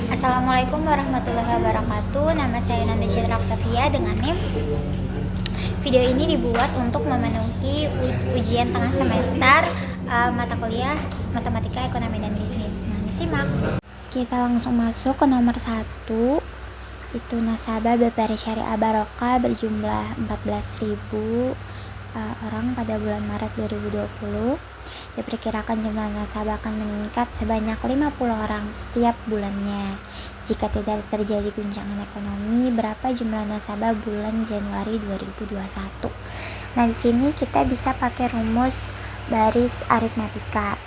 Assalamualaikum warahmatullahi wabarakatuh. Nama saya Nanda Citra Octavia dengan NIM. Video ini dibuat untuk memenuhi ujian tengah semester mata kuliah Matematika, Ekonomi, dan Bisnis. Nah, simak. Kita langsung masuk ke nomor 1. Itu nasabah BPR Syariah Barokah berjumlah 14.000 orang pada bulan Maret 2020. Diperkirakan jumlah nasabah akan meningkat sebanyak 50 orang setiap bulannya. Jika tidak terjadi guncangan ekonomi, berapa jumlah nasabah bulan Januari 2021? Nah, di sini kita bisa pakai rumus baris aritmatika.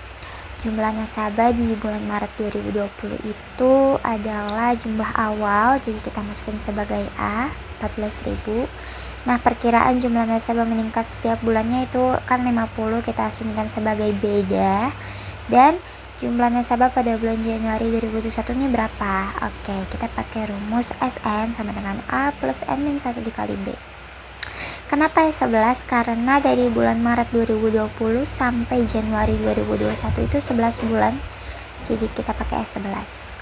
Jumlah nasabah di bulan Maret 2020 itu adalah jumlah awal, jadi kita masukin sebagai A, 14.000. Nah, perkiraan jumlah nasabah meningkat setiap bulannya itu kan 50, kita asumsikan sebagai beda. Dan jumlah nasabah pada bulan Januari 2021 ini berapa? Oke, kita pakai rumus SN sama dengan A plus N-1 dikali B. Kenapa S11? Karena dari bulan Maret 2020 sampai Januari 2021 itu 11 bulan. Jadi kita pakai S11.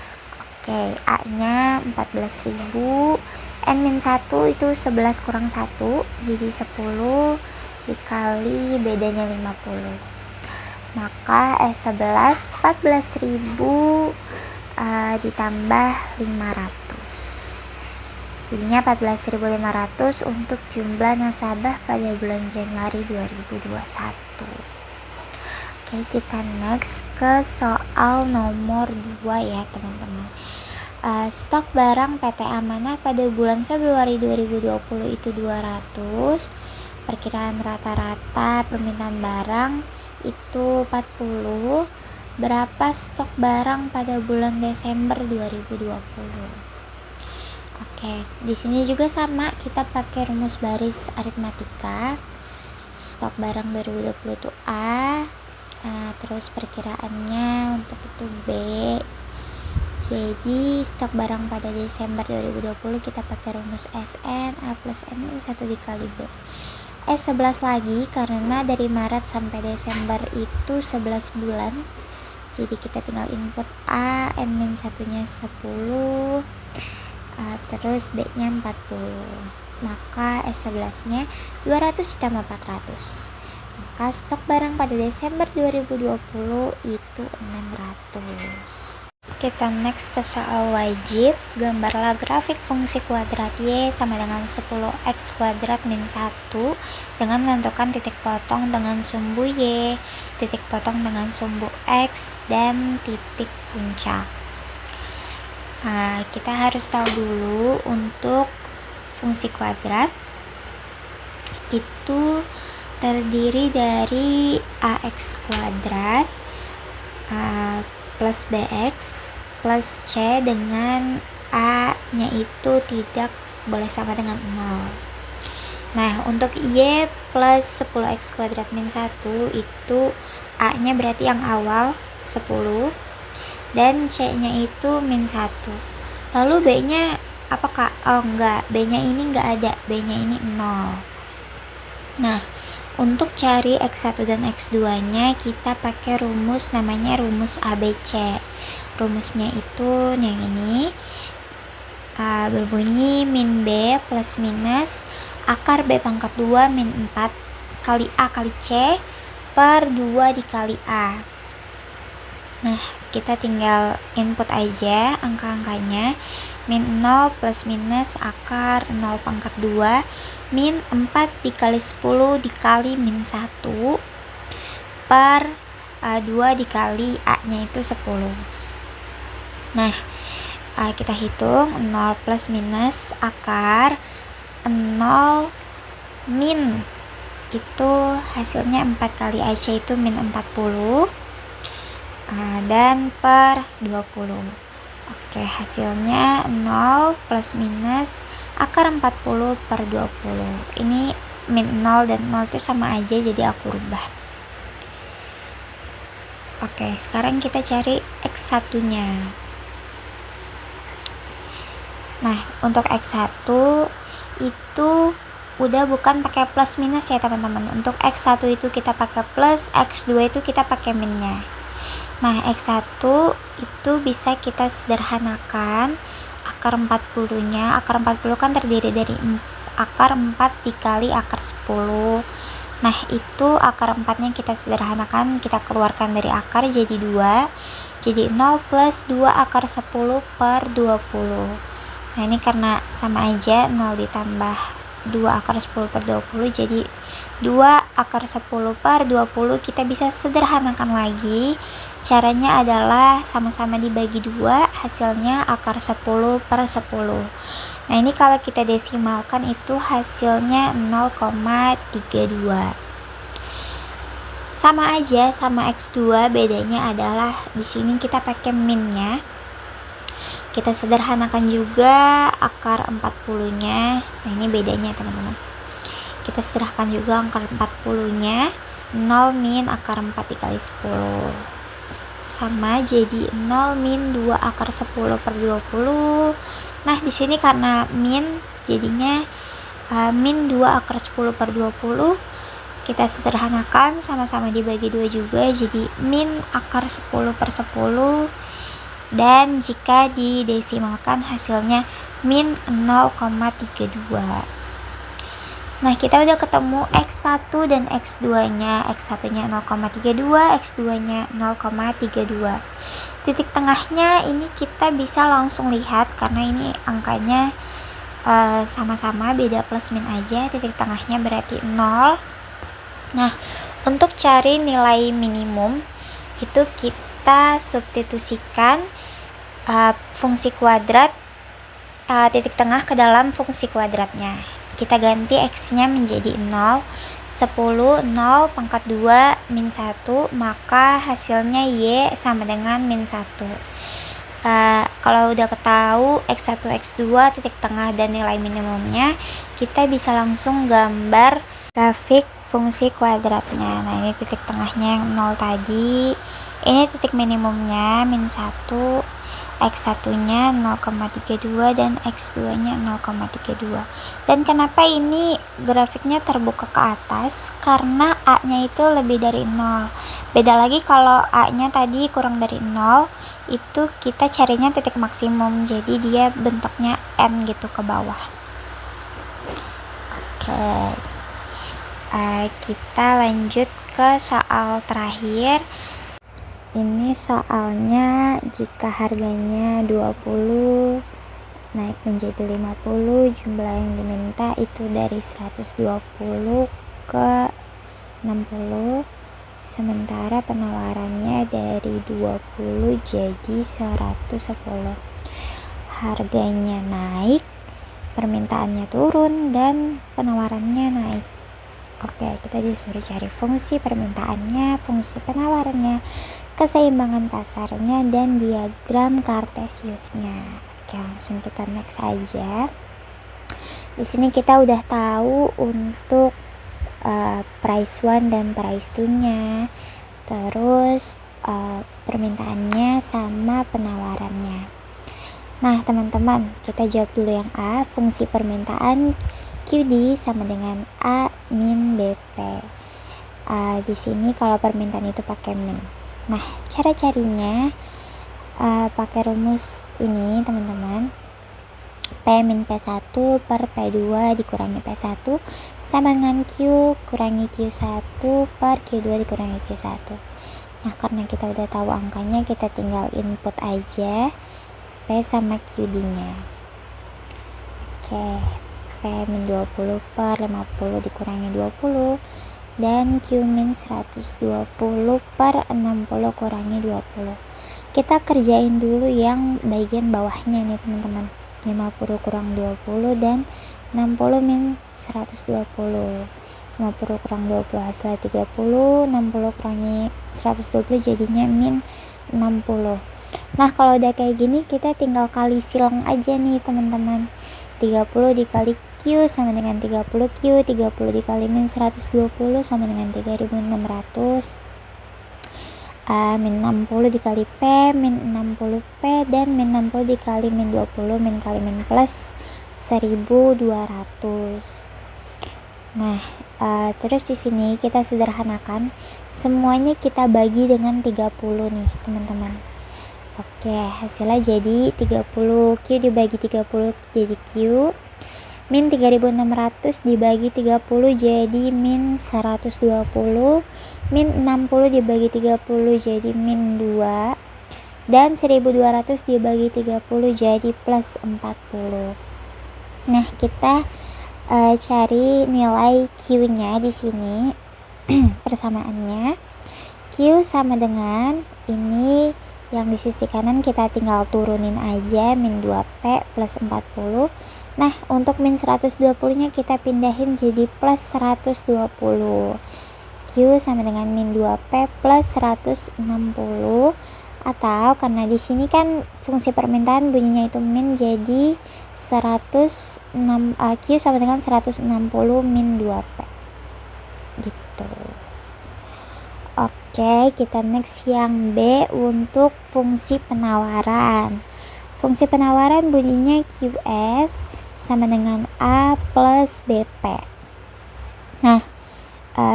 Oke, A-nya 14.000, N-1 itu 11 kurang 1, jadi 10 dikali bedanya 50. Maka S11 14.000 ditambah 500. Jadinya 14.500 untuk jumlah nasabah pada bulan Januari 2021. Oke, kita next ke soal nomor 2 ya teman-teman. Stok barang PT Amanah pada bulan Februari 2020 itu 200. Perkiraan rata-rata permintaan barang itu 40. Berapa stok barang pada bulan Desember 2020? Oke, di sini juga sama, kita pakai rumus baris aritmatika. Stok barang 2020 itu A, terus perkiraannya untuk itu B. Jadi stok barang pada Desember 2020 kita pakai rumus SN A plus N-1 dikali B. S11 lagi karena dari Maret sampai Desember itu 11 bulan. Jadi kita tinggal input A, N-1 nya 10, terus B-nya 40. Maka S11 nya 200 ditambah 400. Maka stok barang pada Desember 2020 itu 600. Kita next ke soal wajib. Gambarlah grafik fungsi kuadrat Y sama dengan 10x kuadrat min 1 dengan menentukan titik potong dengan sumbu Y, titik potong dengan sumbu X, dan titik puncak. Kita harus tahu dulu untuk fungsi kuadrat itu terdiri dari ax kuadrat plus bx plus c dengan a nya itu tidak boleh sama dengan 0. Nah, untuk y plus 10x kuadrat min 1 itu a nya berarti yang awal 10 dan c nya itu min 1. Lalu b nya apa kak? Oh enggak, b nya ini enggak ada, b nya ini 0. Nah, untuk cari X1 dan X2 nya kita pakai rumus namanya rumus ABC. Rumusnya itu yang ini, berbunyi min B plus minus akar B pangkat 2 min 4 kali A kali C per 2 dikali A. Nah, kita tinggal input aja angka-angkanya. Min 0 plus minus akar 0 pangkat 2 min 4 dikali 10 dikali min 1 per 2 dikali A nya itu 10. Nah, kita hitung 0 plus minus akar 0 min itu hasilnya 4 kali AC itu min 40 dan per 20. Oke, hasilnya 0 plus minus akar 40 per 20. Ini min 0 dan 0 itu sama aja, jadi aku rubah. Oke, sekarang kita cari X1 nya. Nah, untuk X1 itu udah bukan pakai plus minus ya teman-teman. Untuk X1 itu kita pakai plus, X2 itu kita pakai minnya. Nah, X1 itu bisa kita sederhanakan akar 40-nya. Akar 40 kan terdiri dari akar 4 dikali akar 10. Nah, itu akar 4-nya kita sederhanakan, kita keluarkan dari akar jadi 2. Jadi 0 plus 2 akar 10 per 20. Nah, ini karena sama aja, 0 ditambah 2 akar 10 per 20 jadi 2 akar 10 per 20. Kita bisa sederhanakan lagi. Caranya adalah sama-sama dibagi 2, hasilnya akar 10 per 10. Nah, ini kalau kita desimalkan itu hasilnya 0,32. Sama aja sama X2, bedanya adalah di sini kita pakai minnya. Kita sederhanakan juga akar 40-nya. Nah, ini bedanya teman-teman. Kita sederhanakan juga akar 40-nya. 0 min akar 4 dikali 10. Sama jadi 0 min 2 akar 10 per 20. Nah, di sini karena min jadinya min 2 akar 10 per 20. Kita sederhanakan, sama-sama dibagi 2 juga, jadi min akar 10 per 10. Dan jika didesimalkan hasilnya min 0,32. Nah, kita udah ketemu X1 dan X2-nya. X1-nya 0,32, X2-nya 0,32. Titik tengahnya ini kita bisa langsung lihat karena ini angkanya sama-sama, beda plus min aja. Titik tengahnya berarti 0. Nah, untuk cari nilai minimum itu kita substitusikan fungsi kuadrat titik tengah ke dalam fungsi kuadratnya. Kita ganti X-nya menjadi 0. 10, 0 pangkat 2 min 1, maka hasilnya Y sama dengan min 1. Kalau udah ketahui X1, X2, titik tengah dan nilai minimumnya, kita bisa langsung gambar grafik fungsi kuadratnya. Nah, ini titik tengahnya yang 0 tadi, ini titik minimumnya min 1, X1-nya 0,32 dan X2-nya 0,32. Dan kenapa ini grafiknya terbuka ke atas? Karena A-nya itu lebih dari 0. Beda lagi kalau A-nya tadi kurang dari 0, itu kita carinya titik maksimum. Jadi dia bentuknya N gitu ke bawah. Oke. Kita lanjut ke soal terakhir. Ini soalnya jika harganya 20 naik menjadi 50, jumlah yang diminta itu dari 120 ke 60, sementara penawarannya dari 20 jadi 110. Harganya naik, permintaannya turun, dan penawarannya naik. Oke, kita disuruh cari fungsi permintaannya, fungsi penawarannya, keseimbangan pasarnya, dan diagram kartesiusnya. Oke, langsung kita next aja. Di sini kita udah tahu untuk price 1 dan price 2-nya, terus permintaannya sama penawarannya. Nah, teman-teman, kita jawab dulu yang A. Fungsi permintaan QD sama dengan A min BP. Di sini kalau permintaan itu pakai min. Nah, cara carinya pakai rumus ini, teman-teman. P min P1 per P2 dikurangi P1 sama dengan Q kurangi Q1 per Q2 dikurangi Q1. Nah, karena kita udah tahu angkanya, kita tinggal input aja P sama QD-nya. Oke, P min 20 per 50 dikurangi 20, dan Q min 120 per 60 kurangi 20. Kita kerjain dulu yang bagian bawahnya nih, teman-teman. 50 kurang 20 dan 60 min 120. 50 kurang 20 hasilnya 30, 60 kurangi 120 jadinya min 60. Nah, kalau udah kayak gini, kita tinggal kali silang aja nih, teman-teman. 30 dikali Q sama dengan 30 Q, 30 dikali min 120 sama dengan 3600, min 60 dikali P, min 60 P, dan min 60 dikali min 20, min kali min plus 1200. Nah, terus di sini kita sederhanakan, semuanya kita bagi dengan 30 nih, teman-teman. Oke, hasilnya jadi 30, Q dibagi 30 jadi Q. Min 3600 dibagi 30 jadi min 120. Min 60 dibagi 30 jadi min 2. Dan 1200 dibagi 30 jadi plus 40. Nah, kita cari nilai Q-nya di sini. Persamaannya Q sama dengan ini yang di sisi kanan kita tinggal turunin aja, min 2P plus 40. Nah, untuk min 120 nya kita pindahin jadi plus 120. Q sama dengan min 2P plus 160. Atau karena di sini kan fungsi permintaan bunyinya itu min, jadi 106 Q sama dengan 160 min 2P gitu. Oke, kita next yang B untuk fungsi penawaran. Fungsi penawaran bunyinya QS sama dengan A plus BP. Nah,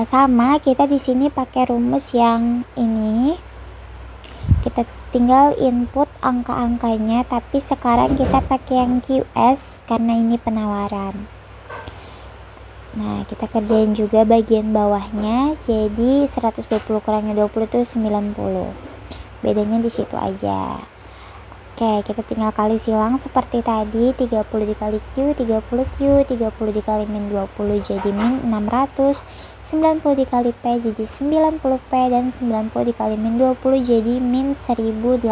sama kita di sini pakai rumus yang ini. Kita tinggal input angka-angkanya, tapi sekarang kita pakai yang QS karena ini penawaran. Nah, kita kerjain juga bagian bawahnya. Jadi 120 kurangi 20 itu 90. Bedanya di situ aja. Oke, kita tinggal kali silang seperti tadi. 30 dikali Q, 30 Q, 30 dikali min 20 jadi min 600. 90 dikali P jadi 90 P, dan 90 dikali min 20 jadi min 1800.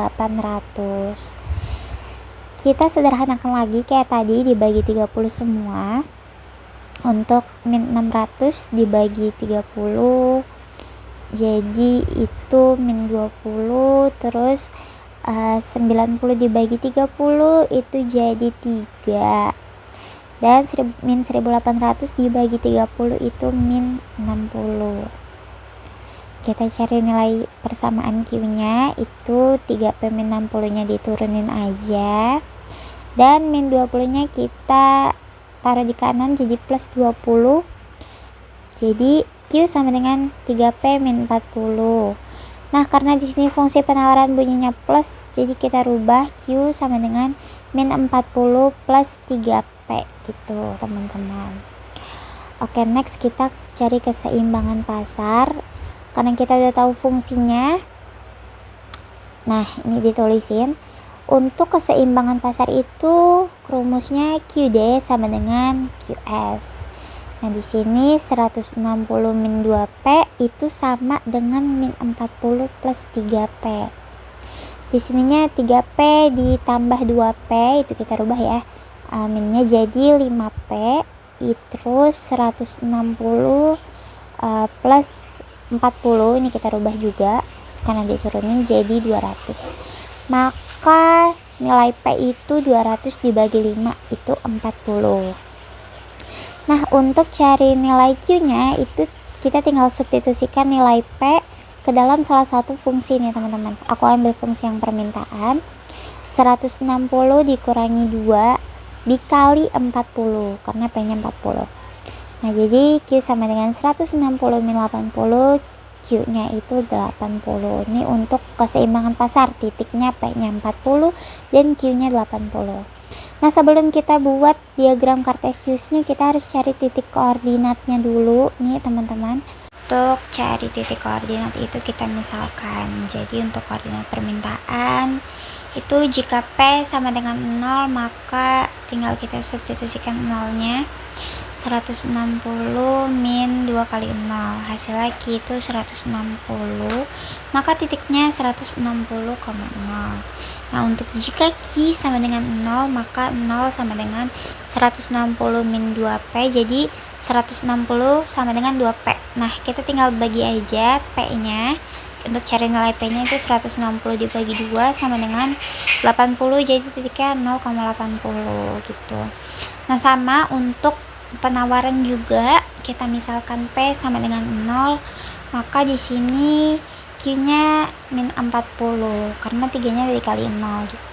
Kita sederhanakan lagi kayak tadi, dibagi 30 semua. Untuk min 600 dibagi 30 jadi itu min 20, terus 90 dibagi 30 itu jadi 3, dan min 1800 dibagi 30 itu min 60. Kita cari nilai persamaan Q nya, itu 3P min 60 nya diturunin aja, dan min 20 nya kita taruh di kanan jadi plus 20. Jadi Q sama dengan 3P min 40. Nah, karena di sini fungsi penawaran bunyinya plus, jadi kita rubah Q sama dengan min 40 plus 3P gitu, teman-teman. Oke, next kita cari keseimbangan pasar. Karena kita udah tahu fungsinya. Nah, ini ditulisin. Untuk keseimbangan pasar itu rumusnya QD sama dengan QS. Nah, di sini 160 min 2P itu sama dengan min 40 plus 3P. Di sininya 3P ditambah 2P, itu kita rubah ya. Minnya jadi 5P, terus 160 plus 40, ini kita rubah juga karena diturunin jadi 200. Maka nilai P itu 200 dibagi 5 itu 40. Nah, untuk cari nilai Q-nya itu kita tinggal substitusikan nilai P ke dalam salah satu fungsi nih, teman-teman. Aku ambil fungsi yang permintaan. 160 dikurangi 2 dikali 40 karena P-nya 40. Nah, jadi Q sama dengan 160 min 80, Q-nya itu 80. Ini untuk keseimbangan pasar, titiknya P-nya 40 dan Q-nya 80. Nah, sebelum kita buat diagram Kartesiusnya, kita harus cari titik koordinatnya dulu nih, teman-teman. Untuk cari titik koordinat itu kita misalkan, jadi untuk koordinat permintaan itu jika P sama dengan 0, maka tinggal kita substitusikan 0-nya. 160 min 2 kali 0, hasilnya Q itu 160, maka titiknya 160,0. Nah, untuk jika Q sama dengan 0, maka 0 sama dengan 160 min 2P, jadi 160 sama dengan 2P. Nah, kita tinggal bagi aja P-nya. Untuk cari nilai P-nya itu 160 dibagi 2 sama dengan 80, jadi titiknya 0,80 gitu. Nah, sama untuk penawaran juga, kita misalkan P sama dengan 0, maka di sini Q-nya min 40 karena 3-nya dikali 0 gitu.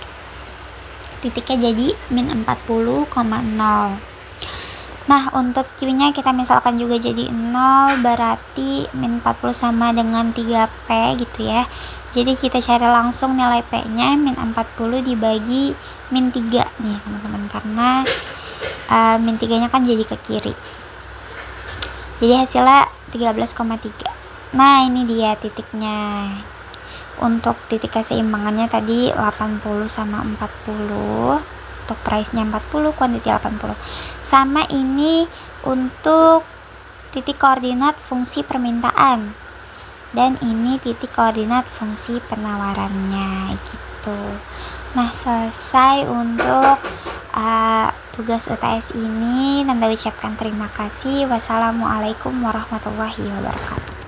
Titiknya jadi min 40,0. Nah, untuk Q-nya kita misalkan juga jadi 0, berarti min 40 sama dengan 3P gitu ya. Jadi kita cari langsung nilai P-nya, min 40 dibagi min 3 nih teman-teman, karena min 3-nya kan jadi ke kiri. Jadi hasilnya 13,3. Nah, ini dia titiknya. Untuk titik keseimbangannya tadi 80 sama 40. Untuk price-nya 40, quantity 80. Sama ini untuk titik koordinat fungsi permintaan. Dan ini titik koordinat fungsi penawarannya gitu. Nah, selesai untuk tugas UTS ini. Nanda ucapkan terima kasih. Wassalamualaikum warahmatullahi wabarakatuh.